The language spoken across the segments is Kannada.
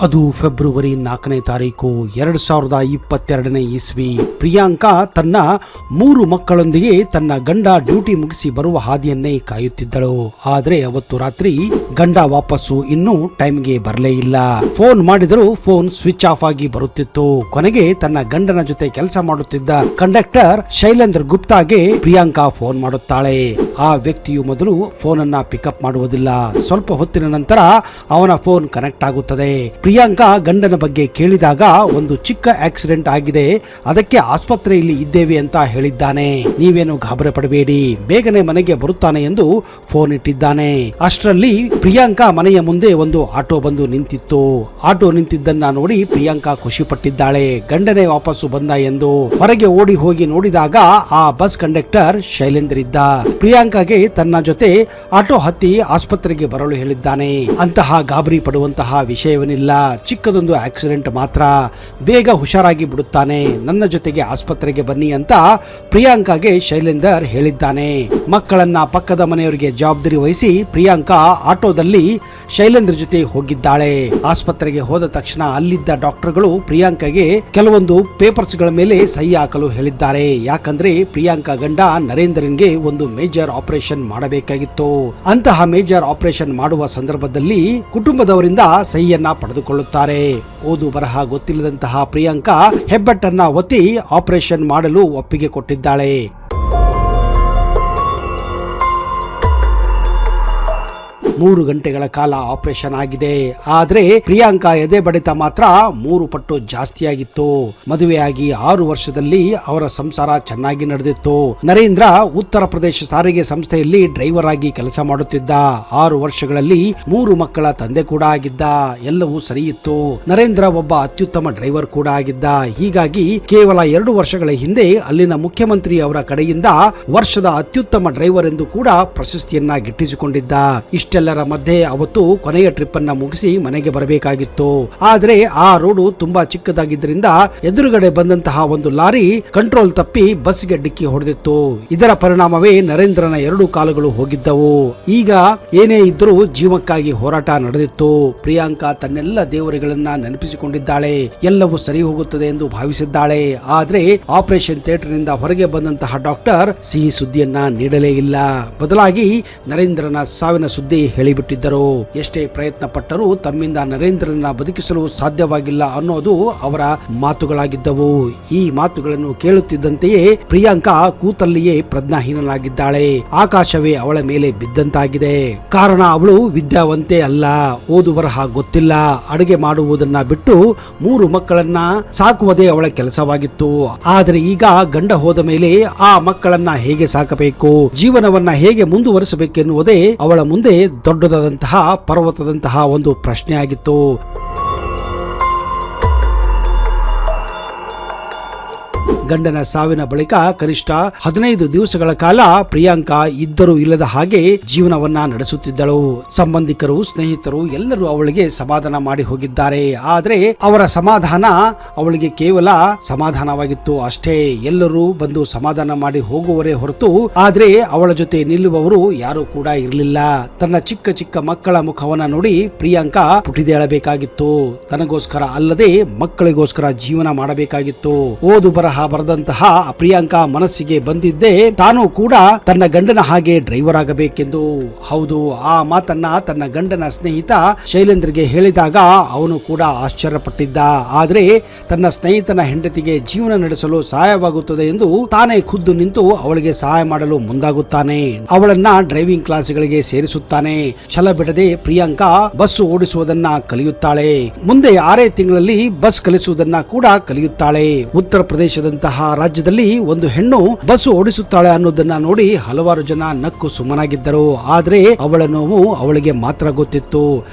ಅದು ಫೆಬ್ರವರಿ 4ನೇ ತಾರೀಕು 2022ನೇ ಇಸ್ವಿ. ಪ್ರಿಯಾಂಕಾ ತನ್ನ 3 ಮಕ್ಕಳೊಂದಿಗೆ ತನ್ನ ಗಂಡ ಡ್ಯೂಟಿ ಮುಗಿಸಿ ಬರುವ ಹಾದಿಯನ್ನೇ ಕಾಯುತ್ತಿದ್ದಳು. ಆದ್ರೆ ಅವತ್ತು ರಾತ್ರಿ ಗಂಡ ವಾಪಸ್ಸು ಇನ್ನೂ ಟೈಮ್ಗೆ ಬರಲೇ ಇಲ್ಲ. ಫೋನ್ ಮಾಡಿದರೂ ಫೋನ್ ಸ್ವಿಚ್ ಆಫ್ ಆಗಿ ಬರುತ್ತಿತ್ತು. ಕೊನೆಗೆ ತನ್ನ ಗಂಡನ ಜೊತೆ ಕೆಲಸ ಮಾಡುತ್ತಿದ್ದ ಕಂಡಕ್ಟರ್ ಶೈಲೇಂದ್ರ ಗುಪ್ತಾಗೆ ಪ್ರಿಯಾಂಕಾ ಫೋನ್ ಮಾಡುತ್ತಾಳೆ. ಆ ವ್ಯಕ್ತಿಯು ಮೊದಲು ಫೋನ್ ಅನ್ನ ಪಿಕಪ್ ಮಾಡುವುದಿಲ್ಲ. ಸ್ವಲ್ಪ ಹೊತ್ತಿನ ನಂತರ ಅವನ ಫೋನ್ ಕನೆಕ್ಟ್ ಆಗುತ್ತದೆ. ಪ್ರಿಯಾಂಕಾ ಗಂಡನ ಬಗ್ಗೆ ಕೇಳಿದಾಗ ಒಂದು ಚಿಕ್ಕ ಆಕ್ಸಿಡೆಂಟ್ ಆಗಿದೆ, ಅದಕ್ಕೆ ಆಸ್ಪತ್ರೆಯಲ್ಲಿ ಇದ್ದೇವೆ ಅಂತ ಹೇಳಿದ್ದಾನೆ. ನೀವೇನು ಗಾಬರಿ ಪಡಬೇಡಿ, ಬೇಗನೆ ಮನೆಗೆ ಬರುತ್ತಾನೆ ಎಂದು ಫೋನ್ ಇಟ್ಟಿದ್ದಾನೆ. ಅಷ್ಟರಲ್ಲಿ ಪ್ರಿಯಾಂಕಾ ಮನೆಯ ಮುಂದೆ ಒಂದು ಆಟೋ ಬಂದು ನಿಂತಿತ್ತು. ಆಟೋ ನಿಂತಿದ್ದನ್ನ ನೋಡಿ ಪ್ರಿಯಾಂಕಾ ಖುಷಿ ಪಟ್ಟಿದ್ದಾಳೆ. ಗಂಡನೇ ವಾಪಸ್ಸು ಬಂದ ಎಂದು ಹೊರಗೆ ಓಡಿ ಹೋಗಿ ನೋಡಿದಾಗ ಆ ಬಸ್ ಕಂಡಕ್ಟರ್ ಶೈಲೇಂದ್ರ ಇದ್ದ. ಪ್ರಿಯಾಂಕಾಗೆ ತನ್ನ ಜೊತೆ ಆಟೋ ಹತ್ತಿ ಆಸ್ಪತ್ರೆಗೆ ಬರಲು ಹೇಳಿದ್ದಾನೆ. ಅಂತಹ ಗಾಬರಿ ಪಡುವಂತಹ ವಿಷಯವನ್ನಿಲ್ಲ, ಚಿಕ್ಕದೊಂದು ಆಕ್ಸಿಡೆಂಟ್ ಮಾತ್ರ, ಬೇಗ ಹುಷಾರಾಗಿ ಬಿಡುತ್ತಾನೆ, ನನ್ನ ಜೊತೆಗೆ ಆಸ್ಪತ್ರೆಗೆ ಬನ್ನಿ ಅಂತ ಪ್ರಿಯಾಂಕಾಗೆ ಶೈಲೇಂದರ್ ಹೇಳಿದ್ದಾನೆ. ಮಕ್ಕಳನ್ನ ಪಕ್ಕದ ಮನೆಯವರಿಗೆ ಜವಾಬ್ದಾರಿ ವಹಿಸಿ ಪ್ರಿಯಾಂಕಾ ಆಟೋದಲ್ಲಿ ಶೈಲೇಂದ್ರ ಜೊತೆ ಹೋಗಿದ್ದಾಳೆ. ಆಸ್ಪತ್ರೆಗೆ ಹೋದ ತಕ್ಷಣ ಅಲ್ಲಿದ್ದ ಡಾಕ್ಟರ್ಗಳು ಪ್ರಿಯಾಂಕಾಗೆ ಕೆಲವೊಂದು ಪೇಪರ್ಸ್ ಗಳ ಮೇಲೆ ಸಹಿ ಹಾಕಲು ಹೇಳಿದ್ದಾರೆ. ಯಾಕಂದ್ರೆ ಪ್ರಿಯಾಂಕಾ ಗಂಡ ನರೇಂದ್ರನ್ಗೆ ಒಂದು ಮೇಜರ್ ಆಪರೇಷನ್ ಮಾಡಬೇಕಾಗಿತ್ತು. ಅಂತಹ ಮೇಜರ್ ಆಪರೇಷನ್ ಮಾಡುವ ಸಂದರ್ಭದಲ್ಲಿ ಕುಟುಂಬದವರಿಂದ ಸಹಿಯನ್ನ ಪಡೆದುಕೊಳ್ಳುತ್ತಾರೆ. ಓದು ಬರಹ ಗೊತ್ತಿಲ್ಲದಂತಹ ಪ್ರಿಯಾಂಕಾ ಹೆಬ್ಬೆಟ್ಟನ್ನ ಒತ್ತಿ ಆಪರೇಷನ್ ಮಾಡಲು ಒಪ್ಪಿಗೆ ಕೊಟ್ಟಿದ್ದಾಳೆ. 3 ಗಂಟೆಗಳ ಕಾಲ ಆಪರೇಷನ್ ಆಗಿದೆ. ಆದ್ರೆ ಪ್ರಿಯಾಂಕಾ ಎದೆ ಬಡಿತ ಮಾತ್ರ 3 ಪಟ್ಟು ಜಾಸ್ತಿಯಾಗಿತ್ತು. ಮದುವೆಯಾಗಿ 6 ವರ್ಷದಲ್ಲಿ ಅವರ ಸಂಸಾರ ಚೆನ್ನಾಗಿ ನಡೆದಿತ್ತು. ನರೇಂದ್ರ ಉತ್ತರ ಪ್ರದೇಶ ಸಾರಿಗೆ ಸಂಸ್ಥೆಯಲ್ಲಿ ಡ್ರೈವರ್ ಆಗಿ ಕೆಲಸ ಮಾಡುತ್ತಿದ್ದ. 6 ವರ್ಷಗಳಲ್ಲಿ 3 ಮಕ್ಕಳ ತಂದೆ ಕೂಡ ಆಗಿದ್ದ. ಎಲ್ಲವೂ ಸರಿಯಿತ್ತು. ನರೇಂದ್ರ ಒಬ್ಬ ಅತ್ಯುತ್ತಮ ಡ್ರೈವರ್ ಕೂಡ ಆಗಿದ್ದ. ಹೀಗಾಗಿ ಕೇವಲ 2 ವರ್ಷಗಳ ಹಿಂದೆ ಅಲ್ಲಿನ ಮುಖ್ಯಮಂತ್ರಿ ಅವರ ಕಡೆಯಿಂದ ವರ್ಷದ ಅತ್ಯುತ್ತಮ ಡ್ರೈವರ್ ಎಂದು ಕೂಡ ಪ್ರಶಸ್ತಿಯನ್ನ ಗಿಟ್ಟಿಸಿಕೊಂಡಿದ್ದ. ಇಷ್ಟೆಲ್ಲರ ಮಧ್ಯೆ ಅವತ್ತು ಕೊನೆಯ ಟ್ರಿಪ್ ಅನ್ನ ಮುಗಿಸಿ ಮನೆಗೆ ಬರಬೇಕಾಗಿತ್ತು. ಆದ್ರೆ ಆ ರೋಡು ತುಂಬಾ ಚಿಕ್ಕದಾಗಿದ್ದರಿಂದ ಎದುರುಗಡೆ ಬಂದಂತಹ ಒಂದು ಲಾರಿ ಕಂಟ್ರೋಲ್ ತಪ್ಪಿ ಬಸ್ಗೆ ಡಿಕ್ಕಿ ಹೊಡೆದಿತ್ತು. ಇದರ ಪರಿಣಾಮವೇ ನರೇಂದ್ರನ 2 ಕಾಲುಗಳು ಹೋಗಿದ್ದವು. ಈಗ ಏನೇ ಇದ್ರೂ ಜೀವಕ್ಕಾಗಿ ಹೋರಾಟ ನಡೆದಿತ್ತು. ಪ್ರಿಯಾಂಕಾ ತನ್ನೆಲ್ಲ ದೇವರುಗಳನ್ನ ನೆನಪಿಸಿಕೊಂಡಿದ್ದಾಳೆ. ಎಲ್ಲವೂ ಸರಿ ಹೋಗುತ್ತದೆ ಎಂದು ಭಾವಿಸಿದ್ದಾಳೆ. ಆದ್ರೆ ಆಪರೇಷನ್ ಥಿಯೇಟರ್ ನಿಂದ ಹೊರಗೆ ಬಂದಂತಹ ಡಾಕ್ಟರ್ ಸಿಹಿ ಸುದ್ದಿಯನ್ನ ನೀಡಲೇ ಇಲ್ಲ. ಬದಲಾಗಿ ನರೇಂದ್ರನ ಸಾವಿನ ಸುದ್ದಿ ಹೇಳಿಬಿಟ್ಟಿದ್ದರು. ಎಷ್ಟೇ ಪ್ರಯತ್ನ ಪಟ್ಟರೂ ತಮ್ಮಿಂದ ನರೇಂದ್ರನ ಬದುಕಿಸಲು ಸಾಧ್ಯವಾಗಿಲ್ಲ ಅನ್ನೋದು ಅವರ ಮಾತುಗಳಾಗಿದ್ದವು. ಈ ಮಾತುಗಳನ್ನು ಕೇಳುತ್ತಿದ್ದಂತೆಯೇ ಪ್ರಿಯಾಂಕಾ ಕೂತಲ್ಲಿಯೇ ಪ್ರಜ್ಞಾಹೀನಲಾಗಿದ್ದಾಳೆ. ಆಕಾಶವೇ ಅವಳ ಮೇಲೆ ಬಿದ್ದಂತಾಗಿದೆ. ಕಾರಣ ಅವಳು ವಿದ್ಯಾವಂತೆ ಅಲ್ಲ, ಓದು ಬರಹ ಗೊತ್ತಿಲ್ಲ. ಅಡುಗೆ ಮಾಡುವುದನ್ನ ಬಿಟ್ಟು 3 ಮಕ್ಕಳನ್ನ ಸಾಕುವುದೇ ಅವಳ ಕೆಲಸವಾಗಿತ್ತು. ಆದರೆ ಈಗ ಗಂಡ ಹೋದ ಮೇಲೆ ಆ ಮಕ್ಕಳನ್ನ ಹೇಗೆ ಸಾಕಬೇಕು, ಜೀವನವನ್ನ ಹೇಗೆ ಮುಂದುವರಿಸಬೇಕೆನ್ನುವುದೇ ಅವಳ ಮುಂದೆ ದೊಡ್ಡದಾದಂತಹ ಪರ್ವತದಂತಹ ಒಂದು ಪ್ರಶ್ನೆ ಆಗಿತ್ತು. ಗಂಡನ ಸಾವಿನ ಬಳಿಕ ಕನಿಷ್ಠ 15 ದಿವಸಗಳ ಕಾಲ ಪ್ರಿಯಾಂಕಾ ಇದ್ದರೂ ಇಲ್ಲದ ಹಾಗೆ ಜೀವನವನ್ನ ನಡೆಸುತ್ತಿದ್ದಳು. ಸಂಬಂಧಿಕರು, ಸ್ನೇಹಿತರು ಎಲ್ಲರೂ ಅವಳಿಗೆ ಸಮಾಧಾನ ಮಾಡಿ ಹೋಗಿದ್ದಾರೆ. ಆದ್ರೆ ಅವರ ಸಮಾಧಾನ ಅವಳಿಗೆ ಕೇವಲ ಸಮಾಧಾನವಾಗಿತ್ತು ಅಷ್ಟೇ. ಎಲ್ಲರೂ ಬಂದು ಸಮಾಧಾನ ಮಾಡಿ ಹೋಗುವರೇ ಹೊರತು ಆದ್ರೆ ಅವಳ ಜೊತೆ ನಿಲ್ಲುವವರು ಯಾರು ಕೂಡ ಇರಲಿಲ್ಲ. ತನ್ನ ಚಿಕ್ಕ ಚಿಕ್ಕ ಮಕ್ಕಳ ಮುಖವನ್ನ ನೋಡಿ ಪ್ರಿಯಾಂಕಾ ಪುಟಿದೇಳಬೇಕಾಗಿತ್ತು. ತನಗೋಸ್ಕರ ಅಲ್ಲದೆ ಮಕ್ಕಳಿಗೋಸ್ಕರ ಜೀವನ ಮಾಡಬೇಕಾಗಿತ್ತು. ಓದು ಬರಹ ಬರೆದಂತಹ ಪ್ರಿಯಾಂಕಾ ಮನಸ್ಸಿಗೆ ಬಂದಿದ್ದೆ ತಾನು ಕೂಡ ತನ್ನ ಗಂಡನ ಹಾಗೆ ಡ್ರೈವರ್ ಆಗಬೇಕೆಂದು. ಹೌದು, ಆ ಮಾತನ್ನ ತನ್ನ ಗಂಡನ ಸ್ನೇಹಿತ ಶೈಲೇಂದ್ರಗೆ ಹೇಳಿದಾಗ ಅವನು ಕೂಡ ಆಶ್ಚರ್ಯಪಟ್ಟಿದ್ದ. ಆದ್ರೆ ತನ್ನ ಸ್ನೇಹಿತನ ಹೆಂಡತಿಗೆ ಜೀವನ ನಡೆಸಲು ಸಹಾಯವಾಗುತ್ತದೆ ಎಂದು ತಾನೇ ಖುದ್ದು ನಿಂತು ಅವಳಿಗೆ ಸಹಾಯ ಮಾಡಲು ಮುಂದಾಗುತ್ತಾನೆ. ಅವಳನ್ನ ಡ್ರೈವಿಂಗ್ ಕ್ಲಾಸ್ಗಳಿಗೆ ಸೇರಿಸುತ್ತಾನೆ. ಛಲ ಬಿಡದೆ ಪ್ರಿಯಾಂಕಾ ಬಸ್ ಓಡಿಸುವುದನ್ನ ಕಲಿಯುತ್ತಾಳೆ. ಮುಂದೆ 6 ತಿಂಗಳಲ್ಲಿ ಬಸ್ ಕಲಿಸುವುದನ್ನ ಕೂಡ ಕಲಿಯುತ್ತಾಳೆ. ಉತ್ತರ ಪ್ರದೇಶದಂತಹ ರಾಜ್ಯದಲ್ಲಿ ಒಂದು ಹೆಣ್ಣು ಬಸ್ ಓಡಿಸುತ್ತಾಳೆ ಅನ್ನೋದನ್ನ ನೋಡಿ ಹಲವಾರು ಜನ ನಕ್ಕು ಸುಮ್ಮನಾಗಿದ್ದರು. ಆದ್ರೆ ಅವಳ ನೋವು ಅವಳಿಗೆ ಮಾತ್ರ ಗೊತ್ತಿತ್ತು.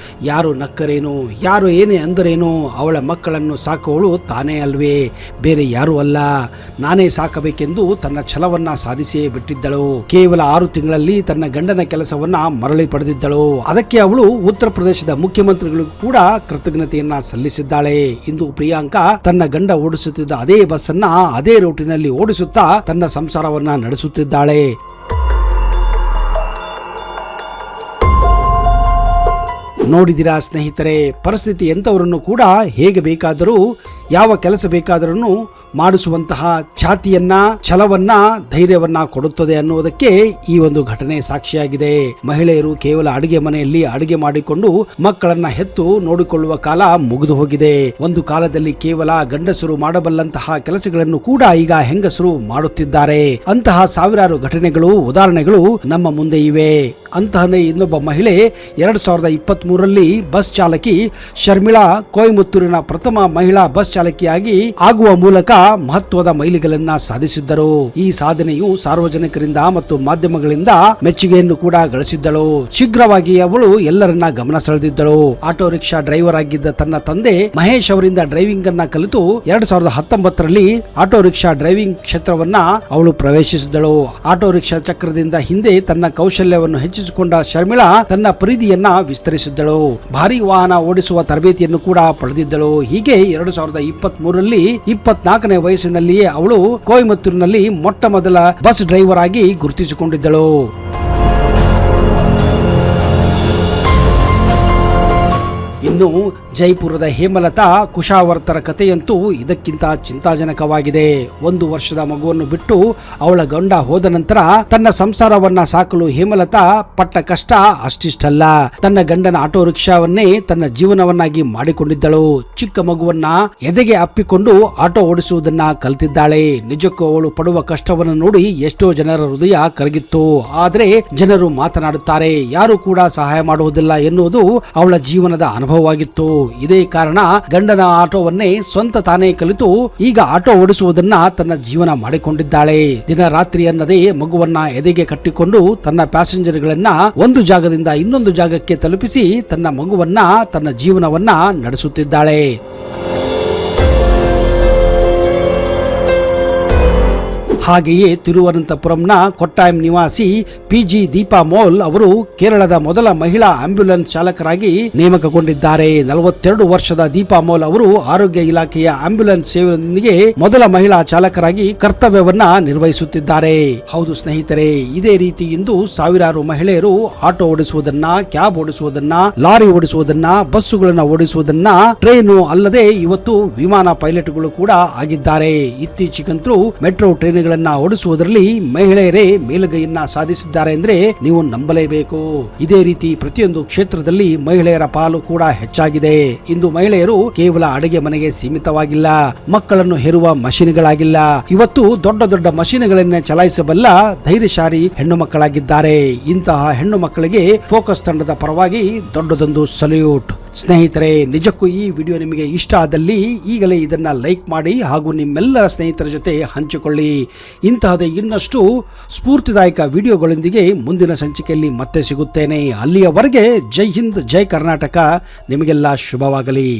ಯಾರು ನಕ್ಕರೇನು, ಯಾರು ಏನೇ ಅಂದರೇನು, ಅವಳ ಮಕ್ಕಳನ್ನು ಸಾಕುವಳು ತಾನೇ ಅಲ್ವೇ, ಬೇರೆ ಯಾರು ಅಲ್ಲ. ನಾನೇ ಸಾಕಬೇಕೆಂದು ತನ್ನ ಛಲವನ್ನ ಸಾಧಿಸಿಯೇ ಬಿಟ್ಟಿದ್ದಳು. ಕೇವಲ 6 ತಿಂಗಳಲ್ಲಿ ತನ್ನ ಗಂಡನ ಕೆಲಸವನ್ನ ಮರಳಿ ಪಡೆದಿದ್ದಳು. ಅದಕ್ಕೆ ಅವಳು ಉತ್ತರ ಪ್ರದೇಶದ ಮುಖ್ಯಮಂತ್ರಿಗಳು ಕೂಡ ಕೃತಜ್ಞತೆಯನ್ನ ಸಲ್ಲಿಸಿದ್ದಾಳೆ. ಇಂದು ಪ್ರಿಯಾಂಕಾ ತನ್ನ ಗಂಡ ಓಡಿಸುತ್ತಿದ್ದ ಅದೇ ಬಸ್ ಅನ್ನ ಅದೇ ರೂಟಿನಲ್ಲಿ ಓಡಿಸುತ್ತಾ ತನ್ನ ಸಂಸಾರವನ್ನ ನಡೆಸುತ್ತಿದ್ದಾಳೆ. ನೋಡಿದಿರಾ ಸ್ನೇಹಿತರೆ, ಪರಿಸ್ಥಿತಿ ಎಂಥವರನ್ನು ಕೂಡ ಹೇಗೆ ಬೇಕಾದರೂ ಯಾವ ಕೆಲಸ ಬೇಕಾದರೂ ಮಾಡಿಸುವಂತಹ ಛಾತಿಯನ್ನ, ಛಲವನ್ನ, ಧೈರ್ಯವನ್ನ ಕೊಡುತ್ತದೆ ಅನ್ನುವುದಕ್ಕೆ ಈ ಒಂದು ಘಟನೆ ಸಾಕ್ಷಿಯಾಗಿದೆ. ಮಹಿಳೆಯರು ಕೇವಲ ಅಡಿಗೆ ಮನೆಯಲ್ಲಿ ಅಡಿಗೆ ಮಾಡಿಕೊಂಡು ಮಕ್ಕಳನ್ನ ಹೆತ್ತು ನೋಡಿಕೊಳ್ಳುವ ಕಾಲ ಮುಗಿದು ಹೋಗಿದೆ. ಒಂದು ಕಾಲದಲ್ಲಿ ಕೇವಲ ಗಂಡಸರು ಮಾಡಬಲ್ಲಂತಹ ಕೆಲಸಗಳನ್ನು ಕೂಡ ಈಗ ಹೆಂಗಸರು ಮಾಡುತ್ತಿದ್ದಾರೆ. ಅಂತಹ ಸಾವಿರಾರು ಘಟನೆಗಳು, ಉದಾಹರಣೆಗಳು ನಮ್ಮ ಮುಂದೆ ಇವೆ. ಅಂತಹನೇ ಇನ್ನೊಬ್ಬ ಮಹಿಳೆ 2023ರಲ್ಲಿ ಬಸ್ ಚಾಲಕಿ ಶರ್ಮಿಳಾ ಕೊಯಮತ್ತೂರಿನ ಪ್ರಥಮ ಮಹಿಳಾ ಬಸ್ ಚಾಲಕಿಯಾಗಿ ಆಗುವ ಮೂಲಕ ಮಹತ್ವದ ಮೈಲಿಗಲನ್ನ ಸಾಧಿಸಿದ್ದರು. ಈ ಸಾಧನೆಯು ಸಾರ್ವಜನಿಕರಿಂದ ಮತ್ತು ಮಾಧ್ಯಮಗಳಿಂದ ಮೆಚ್ಚುಗೆಯನ್ನು ಕೂಡ ಗಳಿಸಿದ್ದಳು. ಶೀಘ್ರವಾಗಿ ಅವಳು ಎಲ್ಲರನ್ನ ಗಮನ ಸೆಳೆದಿದ್ದಳು. ಆಟೋ ರಿಕ್ಷಾ ಡ್ರೈವರ್ ಆಗಿದ್ದ ತನ್ನ ತಂದೆ ಮಹೇಶ್ ಅವರಿಂದ ಡ್ರೈವಿಂಗ್ ಅನ್ನ ಕಲಿತು 2019ರಲ್ಲಿ ಆಟೋ ರಿಕ್ಷಾ ಡ್ರೈವಿಂಗ್ ಕ್ಷೇತ್ರವನ್ನ ಅವಳು ಪ್ರವೇಶಿಸಿದಳು. ಆಟೋ ರಿಕ್ಷಾ ಚಕ್ರದಿಂದ ಹಿಂದೆ ತನ್ನ ಕೌಶಲ್ಯವನ್ನು ಹೆಚ್ಚಿಸಿಕೊಂಡ ಶರ್ಮಿಳಾ ತನ್ನ ಪರಿಧಿಯನ್ನ ವಿಸ್ತರಿಸಿದ್ದಳು. ಭಾರಿ ವಾಹನ ಓಡಿಸುವ ತರಬೇತಿಯನ್ನು ಕೂಡ ಪಡೆದಿದ್ದಳು. ಹೀಗೆ 2023ರಲ್ಲಿ 24ನೇ ವಯಸ್ಸಿನಲ್ಲಿಯೇ ಅವಳು ಕೊಯಮತ್ತೂರಿನಲ್ಲಿ ಮೊಟ್ಟ ಮೊದಲ ಬಸ್ ಡ್ರೈವರ್ ಆಗಿ ಗುರುತಿಸಿಕೊಂಡಿದ್ದಳು. ಇನ್ನು ಜೈಪುರದ ಹೇಮಲತಾ ಕುಶಾವರ್ತರ ಕಥೆಯಂತೂ ಇದಕ್ಕಿಂತ ಚಿಂತಾಜನಕವಾಗಿದೆ. 1 ವರ್ಷದ ಮಗುವನ್ನು ಬಿಟ್ಟು ಅವಳ ಗಂಡ ಹೋದ ನಂತರ ತನ್ನ ಸಂಸಾರವನ್ನ ಸಾಕಲು ಹೇಮಲತಾ ಪಟ್ಟ ಕಷ್ಟ ಅಷ್ಟಿಷ್ಟಲ್ಲ. ತನ್ನ ಗಂಡನ ಆಟೋ ರಿಕ್ಷಾವನ್ನೇ ತನ್ನ ಜೀವನವನ್ನಾಗಿ ಮಾಡಿಕೊಂಡಿದ್ದಳು. ಚಿಕ್ಕ ಮಗುವನ್ನ ಎದೆಗೆ ಅಪ್ಪಿಕೊಂಡು ಆಟೋ ಓಡಿಸುವುದನ್ನ ಕಲಿತಿದ್ದಾಳೆ. ನಿಜಕ್ಕೂ ಅವಳು ಪಡುವ ಕಷ್ಟವನ್ನು ನೋಡಿ ಎಷ್ಟೋ ಜನರ ಹೃದಯ ಕರಗಿತ್ತು. ಆದ್ರೆ ಜನರು ಮಾತನಾಡುತ್ತಾರೆ, ಯಾರು ಕೂಡ ಸಹಾಯ ಮಾಡುವುದಿಲ್ಲ ಎನ್ನುವುದು ಅವಳ ಜೀವನದ ಅನುಭವವಾಗಿತ್ತು. ಇದೇ ಕಾರಣ ಗಂಡನ ಆಟೋವನ್ನೇ ಸ್ವಂತ ತಾನೇ ಕಲಿತು ಈಗ ಆಟೋ ಓಡಿಸುವುದನ್ನ ತನ್ನ ಜೀವನ ಮಾಡಿಕೊಂಡಿದ್ದಾಳೆ. ದಿನ ರಾತ್ರಿ ಅನ್ನದೇ ಮಗುವನ್ನ ಎದೆಗೆ ಕಟ್ಟಿಕೊಂಡು ತನ್ನ ಪ್ಯಾಸೆಂಜರ್ಗಳನ್ನ ಒಂದು ಜಾಗದಿಂದ ಇನ್ನೊಂದು ಜಾಗಕ್ಕೆ ತಲುಪಿಸಿ ತನ್ನ ಮಗುವನ್ನ, ತನ್ನ ಜೀವನವನ್ನ ನಡೆಸುತ್ತಿದ್ದಾಳೆ. ಹಾಗೆಯೇ ತಿರುವನಂತಪುರಂನ ಕೊಟ್ಟಾಯಂ ನಿವಾಸಿ PG ದೀಪಾ ಮೋಲ್ ಅವರು ಕೇರಳದ ಮೊದಲ ಮಹಿಳಾ ಆಂಬ್ಯುಲೆನ್ಸ್ ಚಾಲಕರಾಗಿ ನೇಮಕಗೊಂಡಿದ್ದಾರೆ. 42 ವರ್ಷದ ದೀಪಾ ಮೋಲ್ ಅವರು ಆರೋಗ್ಯ ಇಲಾಖೆಯ ಆಂಬ್ಯುಲೆನ್ಸ್ ಸೇವೆಯೊಂದಿಗೆ ಮೊದಲ ಮಹಿಳಾ ಚಾಲಕರಾಗಿ ಕರ್ತವ್ಯವನ್ನ ನಿರ್ವಹಿಸುತ್ತಿದ್ದಾರೆ. ಹೌದು ಸ್ನೇಹಿತರೆ, ಇದೇ ರೀತಿ ಇಂದು ಸಾವಿರಾರು ಮಹಿಳೆಯರು ಆಟೋ ಓಡಿಸುವುದನ್ನ, ಕ್ಯಾಬ್ ಓಡಿಸುವುದನ್ನ, ಲಾರಿ ಓಡಿಸುವುದನ್ನ, ಬಸ್ಸುಗಳನ್ನ ಓಡಿಸುವುದನ್ನ, ಟ್ರೈನು ಅಲ್ಲದೆ ಇವತ್ತು ವಿಮಾನ ಪೈಲಟ್ಗಳು ಕೂಡ ಆಗಿದ್ದಾರೆ. ಇತ್ತೀಚೆಗಂತೂ ಮೆಟ್ರೋ ಟ್ರೈನ್ಗಳ ಓಡಿಸುವುದರಲ್ಲಿ ಮಹಿಳೆಯರೇ ಮೇಲುಗೈಯನ್ನ ಸಾಧಿಸಿದ್ದಾರೆ ಅಂದ್ರೆ ನೀವು ನಂಬಲೇಬೇಕು. ಇದೇ ರೀತಿ ಪ್ರತಿಯೊಂದು ಕ್ಷೇತ್ರದಲ್ಲಿ ಮಹಿಳೆಯರ ಪಾಲು ಕೂಡ ಹೆಚ್ಚಾಗಿದೆ. ಇಂದು ಮಹಿಳೆಯರು ಕೇವಲ ಅಡುಗೆ ಮನೆಗೆ ಸೀಮಿತವಾಗಿಲ್ಲ, ಮಕ್ಕಳನ್ನು ಹೆರುವ ಮಷೀನ್ಗಳಾಗಿಲ್ಲ, ಇವತ್ತು ದೊಡ್ಡ ದೊಡ್ಡ ಮಷೀನ್ಗಳನ್ನೇ ಚಲಾಯಿಸಬಲ್ಲ ಧೈರ್ಯಶಾಲಿ ಹೆಣ್ಣು ಮಕ್ಕಳಾಗಿದ್ದಾರೆ. ಇಂತಹ ಹೆಣ್ಣು ಮಕ್ಕಳಿಗೆ ಫೋಕಸ್ ತಂಡದ ಪರವಾಗಿ ದೊಡ್ಡದೊಂದು ಸಲ್ಯೂಟ್. ಸ್ನೇಹಿತರೆ, ನಿಜಕ್ಕೂ ಈ ವಿಡಿಯೋ ನಿಮಗೆ ಇಷ್ಟ ಆದಲ್ಲಿ ಈಗಲೇ ಇದನ್ನ ಲೈಕ್ ಮಾಡಿ ಹಾಗೂ ನಿಮ್ಮೆಲ್ಲರ ಸ್ನೇಹಿತರ ಜೊತೆ ಹಂಚಿಕೊಳ್ಳಿ. ಇಂತಹದೇ ಇನ್ನಷ್ಟು ಸ್ಫೂರ್ತಿದಾಯಕ ವಿಡಿಯೋಗಳೊಂದಿಗೆ ಮುಂದಿನ ಸಂಚಿಕೆಯಲ್ಲಿ ಮತ್ತೆ ಸಿಗುತ್ತೇನೆ. ಅಲ್ಲಿಯವರೆಗೆ ಜೈ ಹಿಂದ್, ಜೈ ಕರ್ನಾಟಕ. ನಿಮಗೆಲ್ಲ ಶುಭವಾಗಲಿ.